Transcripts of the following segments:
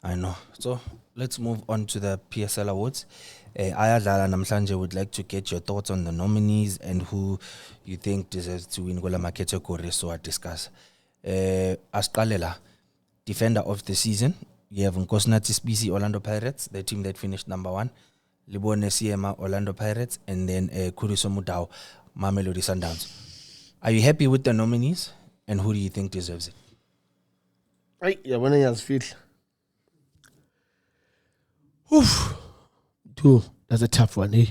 I know. So let's move on to the PSL awards. Ayadlala namhlanje would like to get your thoughts on the nominees and who you think deserves to win kula category. So I discuss. Asqalela, defender of the season. You have Nkosinathi Sibisi, Orlando Pirates, the team that finished number 1. Libone Siema, Orlando Pirates, and then Kuriso Mudau, Mamelodi Sundowns. Are you happy with the nominees, and who do you think deserves it? Yabona ngiyazifihla. Dude, that's a tough one, eh?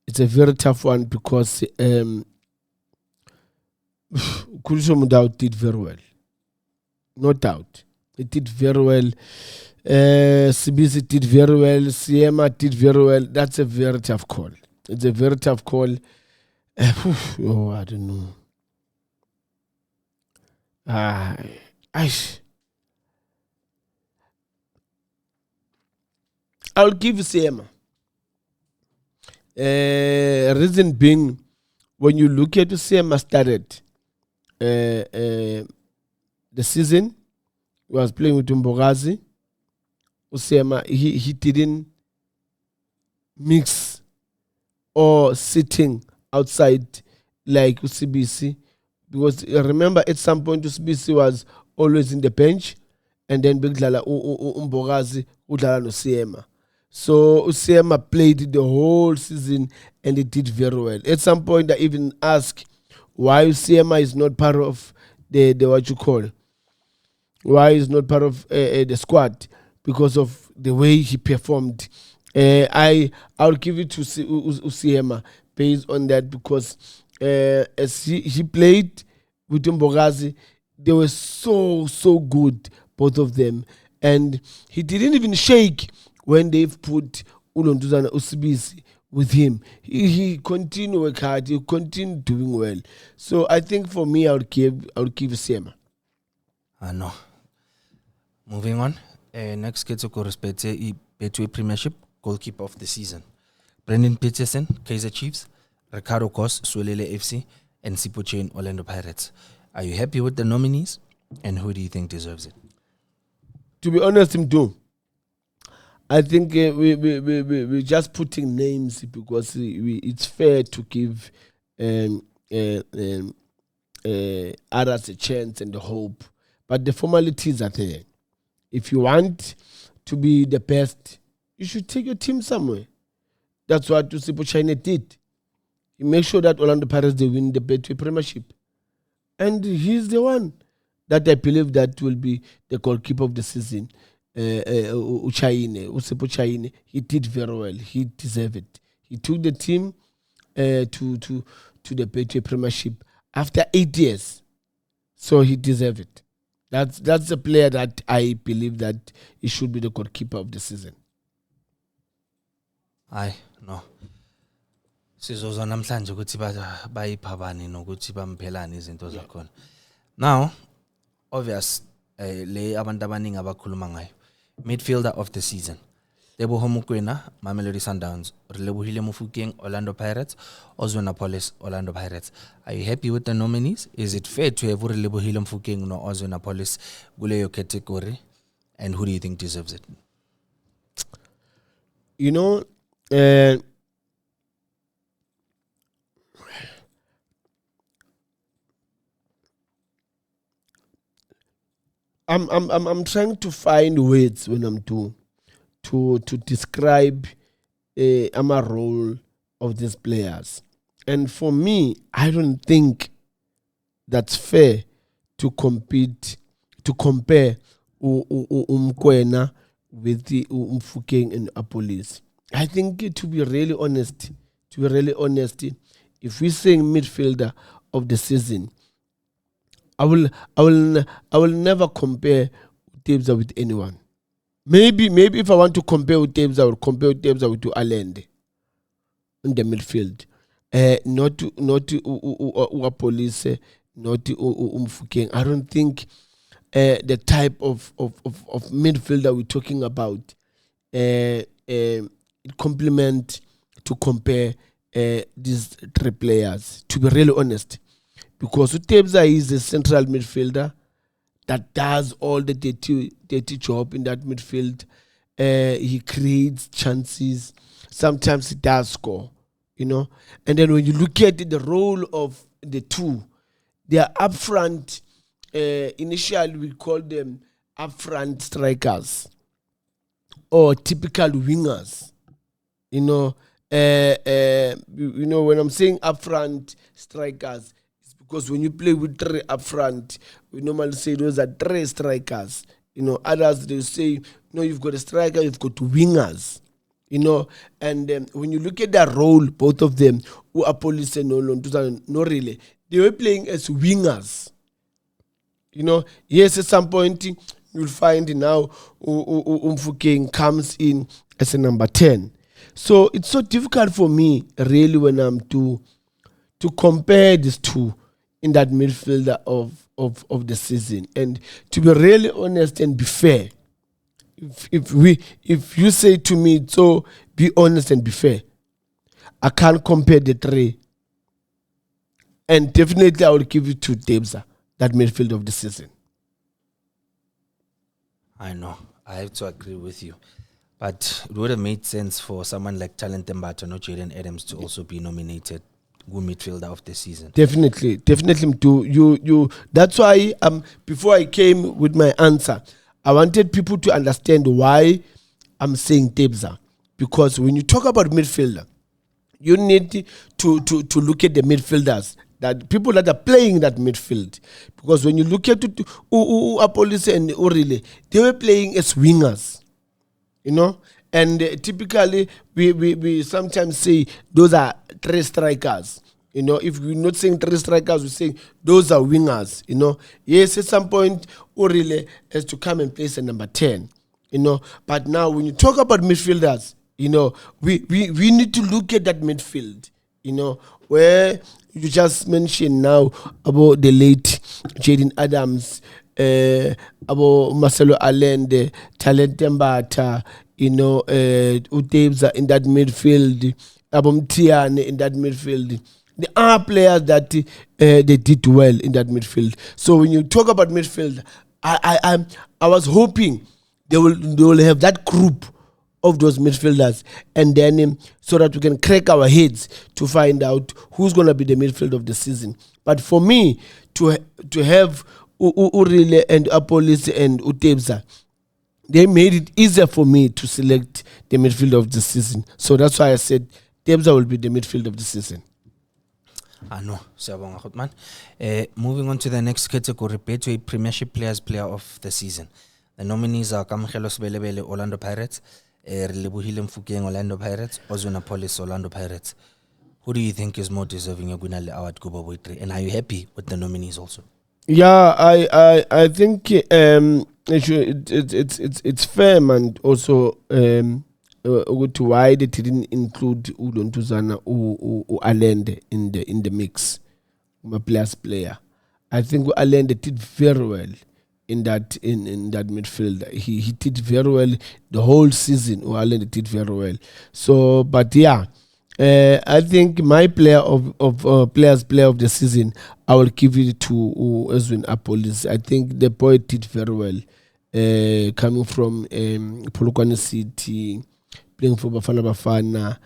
It's a very tough one because Kuriso Mudau did very well. No doubt. It did very well. Sibisi did very well. Siema did very well. That's a very tough call. It's a very tough call. I don't know. I'll give Siema. Reason being, when you look at Siema started the season, he was playing with Mbogazi. Siema, he didn't mix or sitting outside like Sibisi, because remember at some point Sibisi was always in the bench, and then Bigdala Mbogazi udlala no Siema. So Siema played the whole season and he did very well. At some point I even asked why Siema is not part of the what you call, why he's not part of the squad, because of the way he performed. I'll give it to Siema based on that, because as he played with Mbogazi, they were so good, both of them, and he didn't even shake when they've put Ulontuzana Usibisi with him. He continued work hard, he continued doing well. So I think for me, I would give Siema. I know. Moving on. Next category is Betway Premiership Goalkeeper of the Season. Brendan Peterson, Kaizer Chiefs, Ricardo Kos, Swelele FC, and Sipo Chain, Orlando Pirates. Are you happy with the nominees? And who do you think deserves it? To be honest, I think we're just putting names because it's fair to give others a chance and a hope. But the formalities are there. If you want to be the best, you should take your team somewhere. That's what Sipo China did. He made sure that Orlando Pirates, they win the Betway Premiership. And he's the one that I believe that will be the goalkeeper of the season. Sipo China, he did very well. He deserved it. He took the team to the Betway Premiership after 8 years. So he deserved it. That's a player that I believe that he should be the goalkeeper of the season. Aye, no. Sizozwa namhlanje ukuthi bayipha bani nokuthi bamphelani izinto zakhona. Now, obvious le abantu abaningi abakhuluma ngayo. Midfielder of the season. Teboho Mokoena, Mamelodi Sundowns, Relebohile Mofokeng, Orlando Pirates, Ozwena Police, Orlando Pirates. Are you happy with the nominees? Is it fair to have Relebohile Mofokeng no Ozwena Police kuleyo category? And who do you think deserves it? You know, I'm trying to find words when I'm to describe a role of these players. And for me, I don't think that's fair to compare Mokoena with the Mofokeng and Police. I think to be really honest, if we're saying midfielder of the season, I will never compare Tebza with anyone. Maybe if I want to compare with Tebza, I will compare Tebza with Allende in the midfield. Not to Police, not to Mofokeng. I don't think the type of midfielder we're talking about complement to compare these three players, to be really honest. Because Tebza is a central midfielder, that does all the dirty job in that midfield. He creates chances. Sometimes he does score, And then when you look at the role of the two, they are up front. Initially, we call them up-front strikers or typical wingers. When I'm saying up-front strikers, it's because when you play with three up front, we normally say those are three strikers. Others they say, you've got a striker, you've got two wingers. And when you look at their role, both of them, Apolis and Norile, they were playing as wingers. Yes, at some point you'll find now Mfokeng comes in as a number 10. So it's so difficult for me, really, when I'm to compare these two in that midfielder of the season. And to be really honest and be fair, if you say to me, so be honest and be fair, I can't compare the three. And definitely I will give it to Debza, that midfield of the season. I know. I have to agree with you. But it would have made sense for someone like Talent Mbato, no Jaden Adams, to also be nominated midfielder of the season. Definitely too. You. That's why before I came with my answer, I wanted people to understand why I'm saying Debza. Because when you talk about midfielder, you need to look at the midfielders, that people that are playing that midfield. Because when you look at Apolis and Orile, they were playing as wingers. And typically we sometimes say those are three strikers. If we're not saying three strikers, we're saying those are wingers. Yes, at some point Orile has to come and place a number 10. But now when you talk about midfielders, we need to look at that midfield. Where you just mentioned now about the late Jaden Adams, about Marcelo Allende, Talent Mbato, Debza in that midfield, Abomtian in that midfield. There are players that they did well in that midfield. So when you talk about midfield, I was hoping they will have that group of those midfielders, and then so that we can crack our heads to find out who's going to be the midfield of the season. But for me, to have Urile and Apolis and Debza, they made it easier for me to select the midfield of the season. So that's why I said Debza will be the midfield of the season. I know. Moving on to the next category, Betway Premiership Player of the Season. The nominees are Kamkhelo Sibelebele, Orlando Pirates, Relebohile Mfokeng, Orlando Pirates, Ozuna Police, Orlando Pirates. Who do you think is more deserving of winning the award, Kuba Boytre? And are you happy with the nominees also? Yeah, I think it's fair, and also to why they didn't include Udontuzana or Allende in the mix, my player. I think Allende did very well in that midfield. He did very well the whole season. Allende did very well. So, but yeah, I think my player of player of the season, I will give it to Ezwin Apolis. I think the boy did very well, coming from Polokwane City, playing for Bafana Bafana,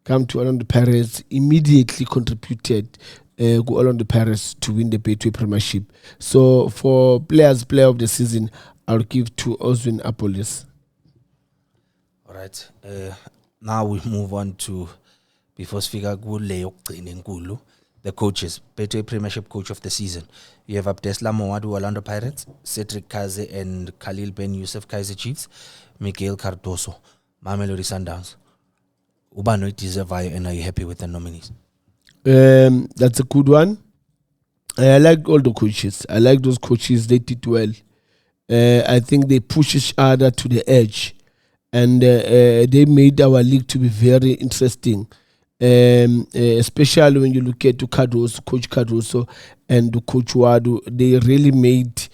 come to Orlando Pirates, immediately contributed Orlando Pirates to win the Betway Premiership. So for player of the season, I'll give to Ezwin Apolis. All right. Now we move on to, before Sfika Kulu, the coaches, Betway Premiership Coach of the Season. You have Abdeslam Mowadu, Orlando Pirates, Cedric Kaze and Khalil Ben Youssef, Kaizer Chiefs, Miguel Cardoso, Mamelodi Sundowns. Ubano deserve, and are you happy with the nominees? That's a good one. I like all the coaches. I like those coaches. They did well. I think they push each other to the edge, and they made our league to be very interesting. Especially when you look at Coach Cardoso and Coach Wadu, they really made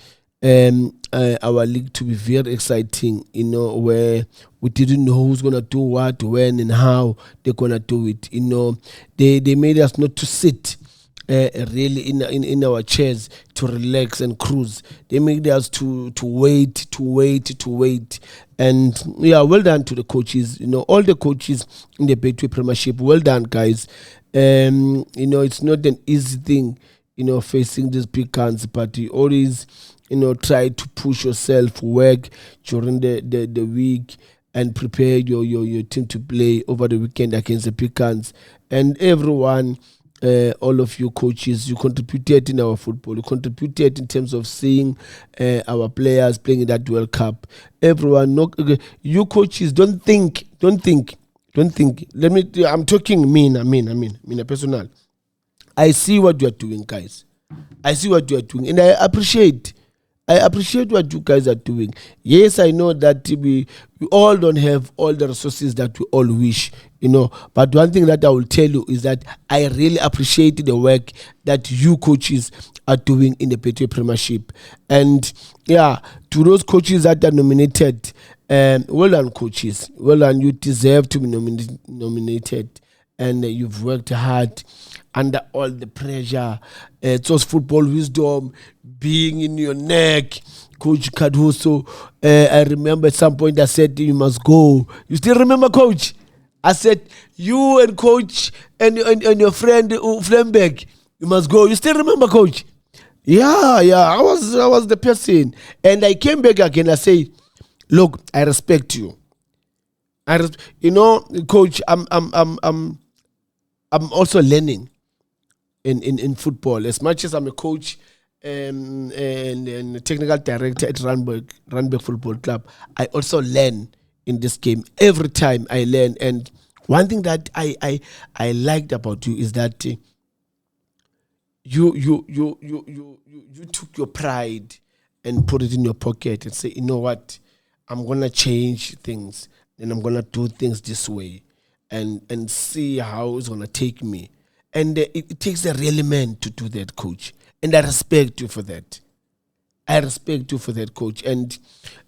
our league to be very exciting, where we didn't know who's going to do what, when, and how they're going to do it. They made us not to sit really in our chairs to relax and cruise. They make us to wait. And yeah, well done to the coaches. All the coaches in the Betway Premiership. Well done, guys. It's not an easy thing, facing these big guns, but you always, try to push yourself, work during the week and prepare your team to play over the weekend against the big guns. And everyone, all of you coaches, you contributed in our football. You contributed in terms of seeing our players playing in that World Cup. Everyone, you coaches, don't think. I'm talking mean, personal. I see what you are doing, guys. I see what you are doing, and I appreciate what you guys are doing. Yes, I know that we all don't have all the resources that we all wish, But one thing that I will tell you is that I really appreciate the work that you coaches are doing in the Betway Premiership. And yeah, to those coaches that are nominated, well done, coaches. Well done. You deserve to be nominated, and you've worked hard under all the pressure. It was football wisdom being in your neck. Coach Cardoso, I remember at some point I said you must go. You still remember, Coach? I said you and Coach and your friend Flembeck, you must go. You still remember, Coach? Yeah. I was the person, and I came back again. I said, look, I respect you. Coach, I'm also learning in football. As much as I'm a coach and technical director at Randburg Football Club, I also learn in this game. Every time I learn. And one thing that I liked about you is that you took your pride and put it in your pocket and say, you know what, I'm gonna change things and I'm gonna do things this way and see how it's gonna take me. And it takes a real man to do that, Coach. And I respect you for that. Coach. And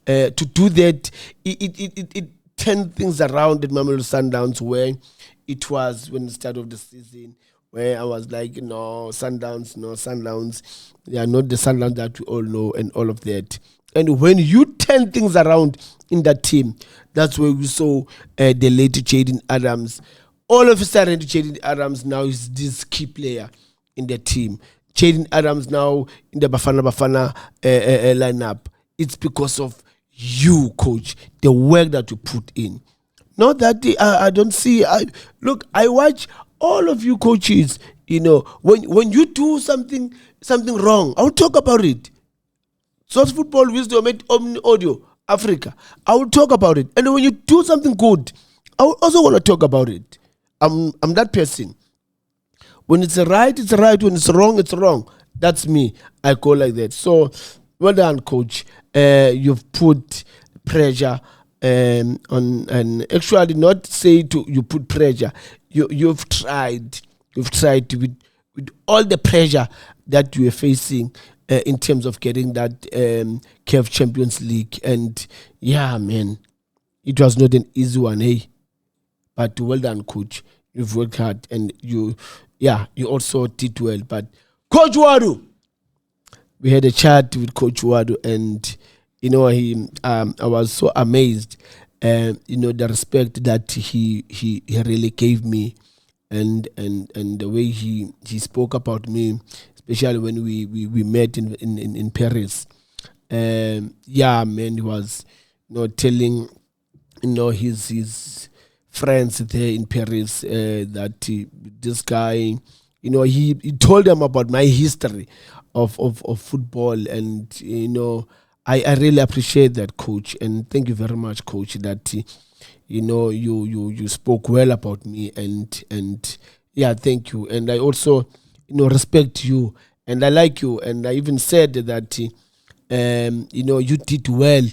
to do that, it turned things around at Mamelodi Sundowns, where it was when the start of the season, where I was like, Sundowns, they are not the Sundowns that we all know and all of that. And when you turn things around in that team, that's where we saw the late Jaden Adams. All of a sudden, Jaden Adams now is this key player in the team. Jaden Adams now in the Bafana lineup. It's because of you, Coach, the work that you put in. Not that I don't see. Look, I watch all of you coaches. When you do something wrong, I'll talk about it. Source Football Wisdom at Omni Audio Africa, I will talk about it. And when you do something good, I will also want to talk about it. I'm that person. When it's right, it's right. When it's wrong, it's wrong. That's me. I go like that. So, well done, Coach. You've put pressure on, and actually not say you put pressure. You've tried. You've tried to with all the pressure that you were facing in terms of getting that CAF Champions League. And yeah, man, it was not an easy one, eh? But well done, Coach. You've worked hard, and you also did well. But Coach Wadu, we had a chat with Coach Wadu, and I was so amazed, the respect that he really gave me, and the way he spoke about me, especially when we met in Paris. Man, he was telling his friends there in Paris that this guy, he told them about my history of football, and I really appreciate that, Coach, and thank you very much, Coach, that you spoke well about me, and yeah, thank you. And I also respect you, and I like you, and I even said that you did well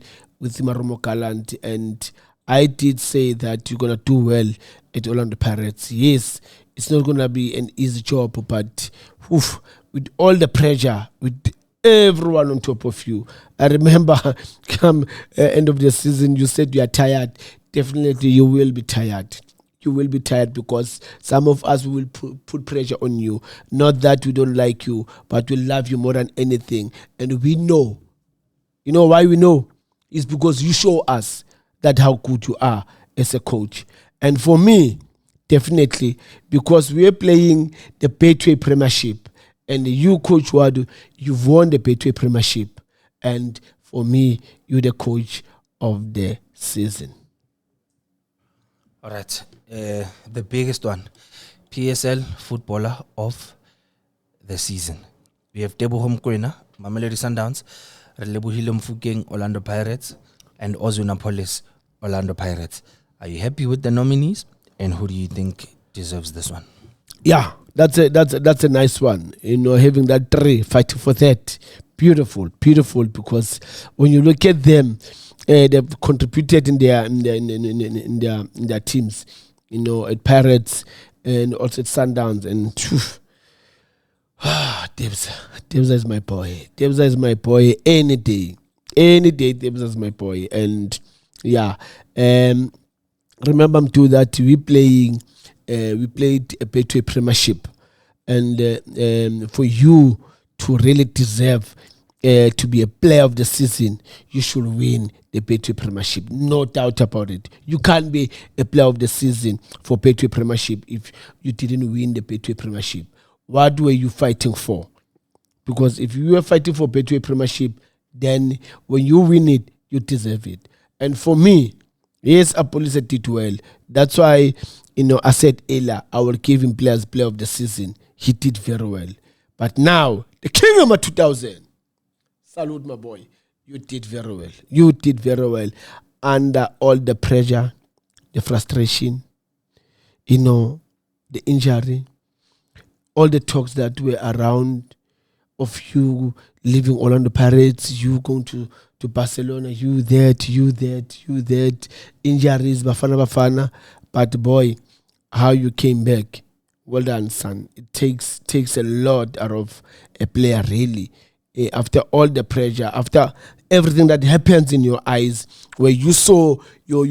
with Marumo Gallant, and I did say that you're going to do well at Orlando Pirates. Yes, it's not going to be an easy job, but with all the pressure, with everyone on top of you. I remember come end of the season, you said you are tired. Definitely you will be tired. you will be tired because some of us will put pressure on you. Not that we don't like you, but we love you more than anything. And we know. You know why we know? It's because you show us that how good you are as a coach. And for me, definitely, because we are playing the Betway Premiership. And you, Coach Wadu, you've won the Betway Premiership. And for me, you're the coach of the season. All right. The biggest one, PSL Footballer of the Season. We have Teboho Mokoena, Mamelodi Sundowns, Relebohile Mofokeng, Orlando Pirates, and Ozuna Orlando Pirates. Are you happy with the nominees? And who do you think deserves this one? Yeah, that's a nice one. You know, having that three fighting for that, beautiful, because when you look at them, they've contributed in their teams. You know, at Pirates and also at Sundowns, and Debza is my boy. Debza is my boy any day. Debza is my boy, and yeah. Remember too that we played a Betway Premiership, and for you to really deserve to be a player of the season, you should win the Betway Premiership. No doubt about it. You can't be a player of the season for Betway Premiership if you didn't win the Betway Premiership. What were you fighting for? Because if you were fighting for Betway Premiership, then when you win it, you deserve it. And for me, yes, Apolisa did well. That's why, you know, I said earlier, I will give him player of the season. He did very well. But now, the King of 2000, salute my boy. You did very well. You did very well. Under all the pressure, the frustration, you know, the injury, all the talks that were around of you leaving Orlando Pirates, you going to Barcelona, you that, injuries, Bafana. But boy, how you came back. Well done, son. It takes a lot out of a player, really. After all the pressure, after everything that happens in your eyes, where you saw your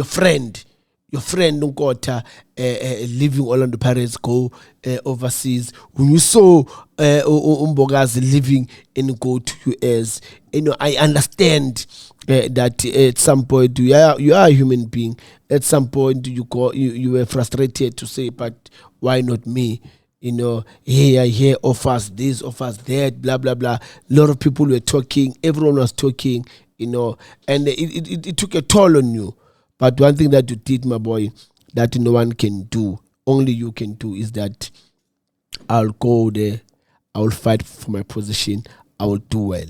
friend Nkota leaving Orlando Pirates, go overseas. When you saw Mbogazi living and go to US, you know, I understand that at some point you are a human being. At some point you were frustrated to say, but why not me? You know, here offers this, offers that, blah blah blah. A lot of people were talking. Everyone was talking. You know, and it took a toll on you. But one thing that you did, my boy, that no one can do, only you can do, is that I'll go there, I will fight for my position, I will do well.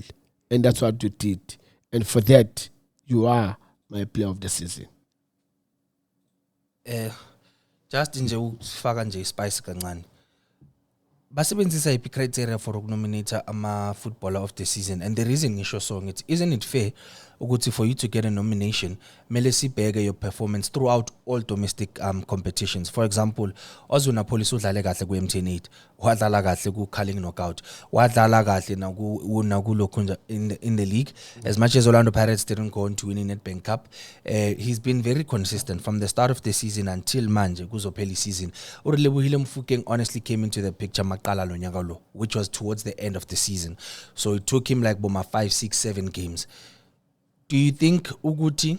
And that's what you did. And for that, you are my player of the season. Just nje ukufaka nje spice kancane. Basebenzisa iphi criteria for ukunominate ama footballer of the season, and the reason ngisho so ngithi, isn't it fair ukuthi for you to get a nomination mele sibheke your performance throughout all domestic competitions? For example, Ozuna Police udlale kahle ku MTN8, wadlala kahle ku Carling Knockout, wadlala kahle naku in the league. As much as Orlando Pirates didn't go on to win Nedbank Cup, he's been very consistent from the start of the season until manje kuzophela season. Relebohile Mofokeng honestly came into the picture maqala lo nyaka lo, which was towards the end of the season. So it took him like 5, 6, 7 games. Do you think ukuthi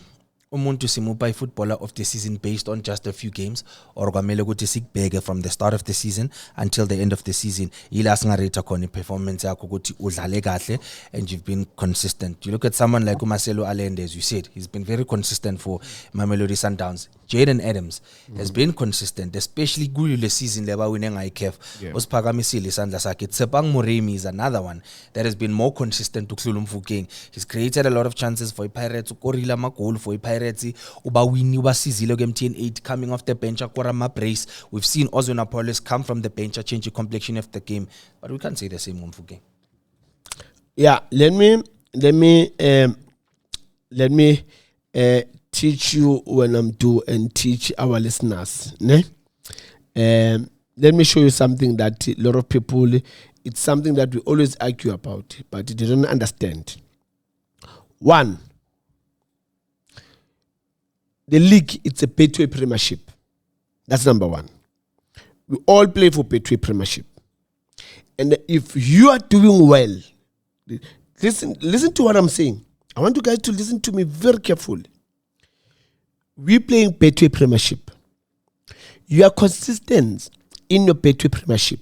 umuntu simupa footballer of the season based on just a few games, or kwamele ukuthi sikubheke from the start of the season until the end of the season? Yila singarate khona performance yakho ukuthi udlale kahle and you've been consistent. You look at someone like Marcelo Allende, as you said, he's been very consistent for Mamelodi Sundowns. Jaden Adams has been consistent, especially kule season leba winning ICAF. Usiphakamisile isandla sakhe. Tsepang Moremi is another one that has been more consistent to Khulu Mofokeng. He's created a lot of chances for Pirates, ukorila magol for Pirates, uba wini uba sizile ku MTN8 coming off the bench akora ma brace. We've seen Ozuna Police come from the bench, change the complexion of the game, but we can't say the same on Mofokeng. Yeah, let me teach you when I'm due and teach our listeners. Ne? Let me show you something that a lot of people, it's something that we always argue about, but they don't understand. One, the league, it's a Betway Premiership. That's number one. We all play for Betway Premiership. And if you are doing well, listen to what I'm saying. I want you guys to listen to me very carefully. We're playing Betway Premiership. You are consistent in your Betway Premiership.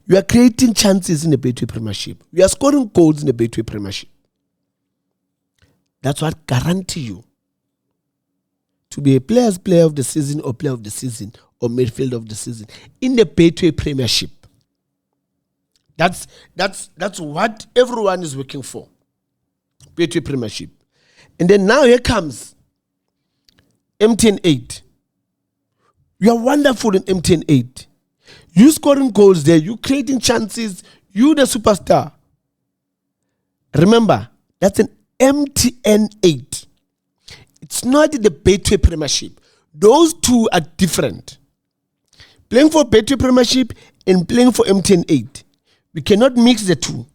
You are creating chances in the Betway Premiership. You are scoring goals in the Betway Premiership. That's what guarantee you to be a player of the season or player of the season or midfield of the season in the Betway Premiership. That's what everyone is working for. Betway Premiership. And then now here comes MTN 8. You are wonderful in MTN 8. You scoring goals there, you creating chances, you the superstar. Remember, that's an MTN 8. It's not the Betway Premiership. Those two are different. Playing for Betway Premiership and playing for MTN 8. We cannot mix the two.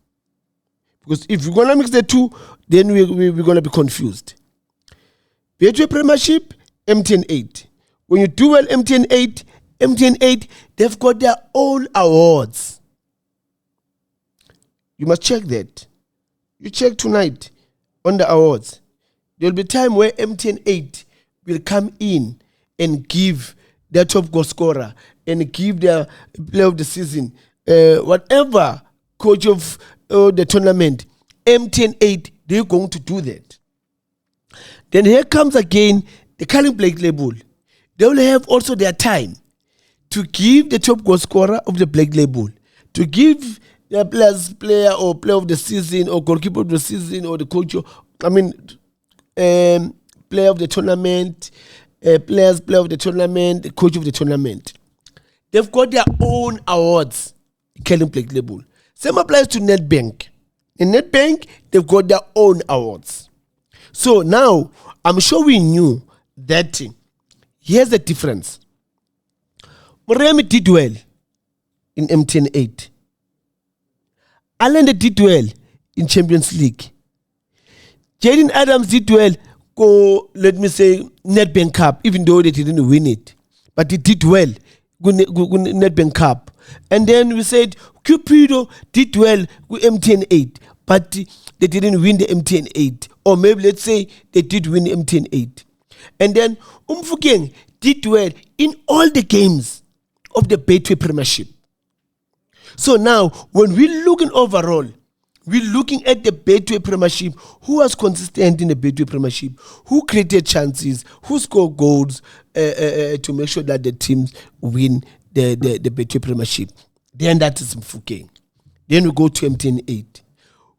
Because if we're going to mix the two, then we're going to be confused. Betway Premiership, MTN 8. When you do well MTN 8, they've got their own awards. You must check that. You check tonight on the awards. There will be time where MTN 8 will come in and give their top goal scorer and give their player of the season, whatever coach of the tournament, MTN 8, they're going to do that. Then here comes again the Carling Black Label. They will have also their time to give the top goal scorer of the Black Label, to give their player or player of the season or goalkeeper of the season or the coach, player of the tournament, player of the tournament, the coach of the tournament. They've got their own awards, Carling Black Label. Same applies to Nedbank. In Nedbank, they've got their own awards. So now, I'm showing you that here's the difference. Moremi did well in MTN 8. Allende did well in Champions League. Jaden Adams did well let me say, Nedbank Cup, even though they didn't win it. But he did well, Nedbank Cup. And then we said, Cupido did well with MTN 8, but they didn't win the MTN 8. Or maybe let's say they did win MTN 8. And then Umfukeng did well in all the games of the Betway Premiership. So now, when we're looking overall, we're looking at the Betway Premiership, who was consistent in the Betway Premiership, who created chances, who scored goals to make sure that the teams win the Betway Premiership. Then that is Mfukeng. Then we go to MTN 8.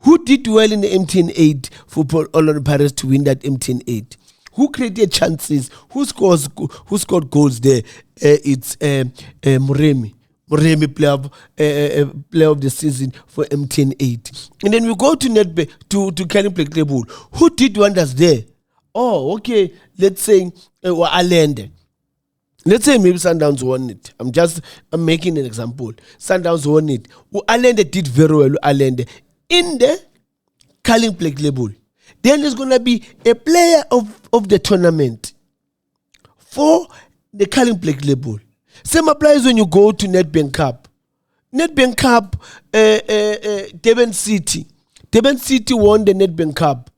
Who did well in the MTN 8 for Orlando Pirates to win that MTN 8? Who created chances? Who scored goals there? It's Moremi. Moremi, player of the season for MTN 8. And then we go to Nedbank, to Carling Black Label. Who did wonders there? Oh, okay. Let's say Allende. Let's say maybe Sundowns won it. I'm making an example. Sundowns won it. Allende did very well. Allende in the Carling Black Label. Then there's going to be a player of the tournament for the Carling Black Label. Same applies when you go to Nedbank Cup. Nedbank Cup, Devon City. Devon City won the Nedbank Cup,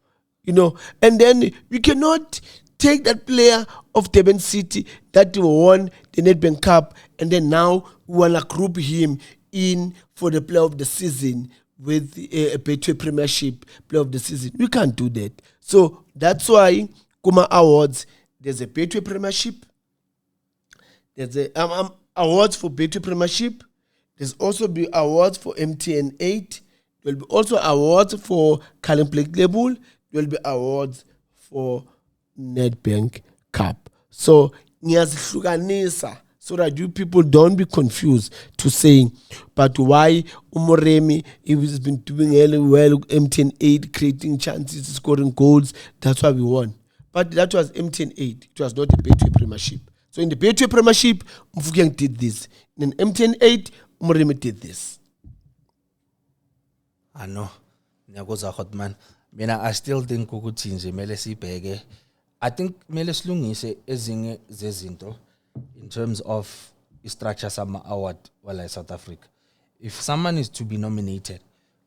and then you cannot take that player of Devon City that won the Nedbank Cup and then now we want to group him in for the player of the season with a Betway Premiership player of the season. We can't do that. So that's why Kuma Awards, there's a Betway Premiership. There's awards for Betway Premiership. There's also be awards for MTN 8. There will be also awards for Carling Black Label. There will be awards for Nedbank Cup. So ngiyazihlukanisa so that you people don't be confused to saying, but why Umoremi, he's been doing really well, MTN 8, creating chances, scoring goals. That's why we won. But that was MTN 8. It was not the Betway Premiership. So in the Betway Premiership, Mfukeng did this. In MTN 8, Umoremi did this. I know. Nyakoza Hotman. I still think ukuthi nje mele sibheke I think kumele silungise ezinye zezinto in terms of structure sama award wala South Africa. If someone is to be nominated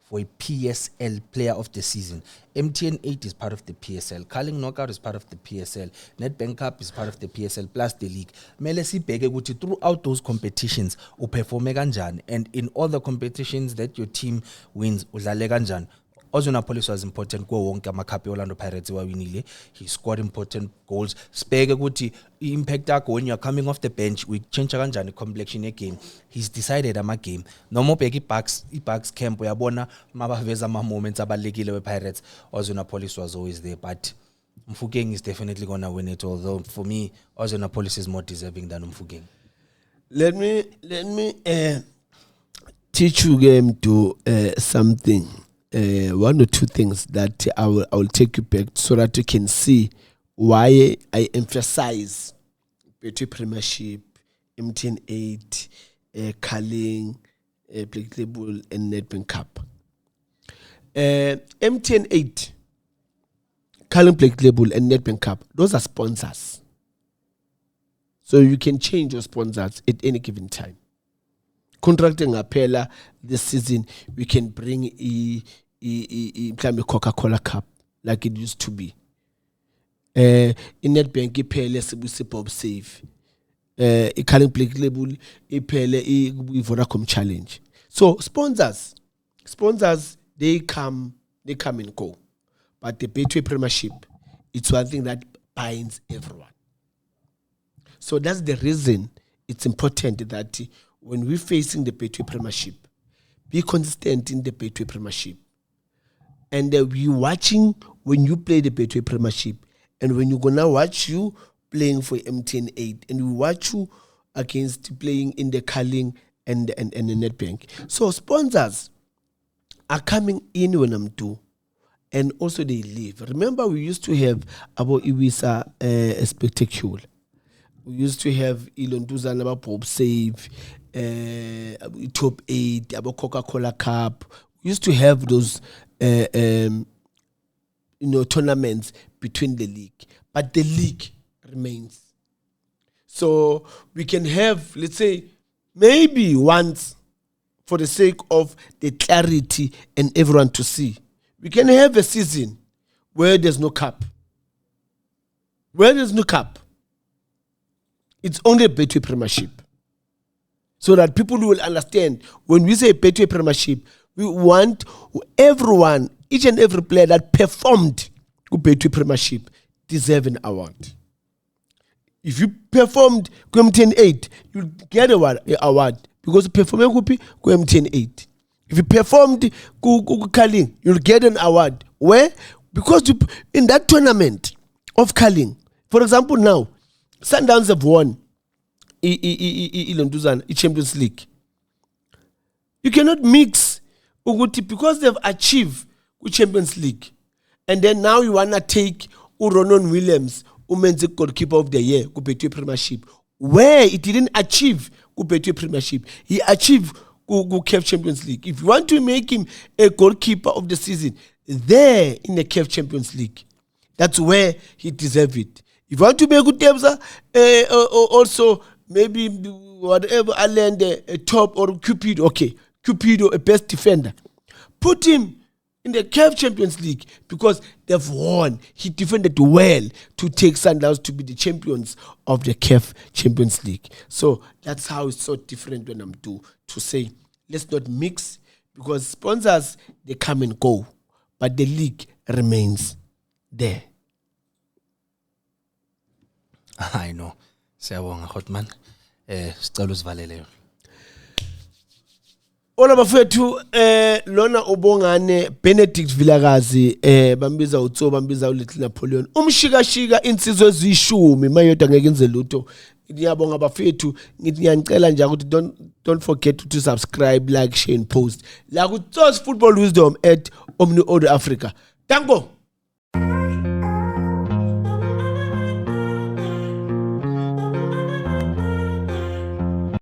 for a PSL Player of the Season, MTN 8 is part of the PSL, Carling Knockout is part of the PSL, Nedbank Cup is part of the PSL plus the league. Mele sibheke ukuthi throughout those competitions uperforme kanjani, and in all the competitions that your team wins udlale kanjani. Ozona Police was important kuwo wonke amakhapi Orlando Pirates wawinile. He scored important goals. Sibheke ukuthi impact yakho when you're coming off the bench we change kanjani complexion again. He's decided ama game. Noma ubheke i-Bucks camp uyabona mabaveza ama moments abalekile we Pirates. Ozona Police was always there, but Mfukeng is definitely gonna win it, although for me Ozona Police is more deserving than Mfukeng. Let me teach you game to something. One or two things that I will take you back so that you can see why I emphasize Betway Premiership, MTN 8, Carling, Black Label, and Nedbank Cup. MTN 8, Carling, Black Label, and Nedbank Cup, those are sponsors. So you can change your sponsors at any given time. Contracting Appella this season, we can bring a Coca-Cola Cup like it used to be. In Nedbank, iphele sibusi Bob Save. Carling Black Label, iphele Vodacom Challenge. So sponsors, they come and go. But the Betway Premiership, it's one thing that binds everyone. So that's the reason it's important that when we're facing the Betway Premiership, be consistent in the Betway Premiership. And we watching when you play the Betway Premiership, and when you're gonna watch you playing for MTN 8, and we watch you against playing in the Carling and the Nedbank. So sponsors are coming in when I'm due, and also they leave. Remember, we used to have Abo Iwisa spectacular. We used to have Ilonduzana about Bob Save, Top 8, about Coca-Cola Cup. We used to have those tournaments between the league. But the league remains. So we can have, let's say, maybe once, for the sake of the clarity and everyone to see, we can have a season where there's no cup. Where there's no cup, it's only a Betway Premiership. So that people will understand, when we say Betway Premiership, we want everyone, each and every player that performed Betway Premiership deserve an award. If you performed MTN 8, you'll get an award because performing MTN 8. If you performed Carling, you'll get an award. Where? Because in that tournament of Carling, for example, now Sundowns have won the Champions League. You cannot mix Uguti because they've achieved the Champions League, and then now you wanna take Ronan Williams, Women's Goalkeeper of the Year, Betway Premiership, where he didn't achieve Betway Premiership, he achieved CAF Champions League. If you want to make him a goalkeeper of the season, there in the CAF Champions League, that's where he deserves it. If you want to make Utebza, also maybe whatever, Allen, a top or Cupido, okay, Cupido, a best defender, put him in the CAF Champions League because they've won. He defended well to take Sundowns to be the champions of the CAF Champions League. So that's how it's so different when I'm to say, let's not mix, because sponsors, they come and go, but the league remains there. I know. Siyabonga Hotman. Sicela usivalele. Ola bafethu lona ubongane Benedict Vilakazi bambiza uTso bambiza uLittle Napoleon umshikashika insizwe ezishumi mayoda ngeke enze lutho. Ngiyabonga bafethu, ngithi ngiyacela nje ukuthi don't forget to subscribe, like, share and post la ku Tso's Football Wisdom at Omni Audio Africa. Danko.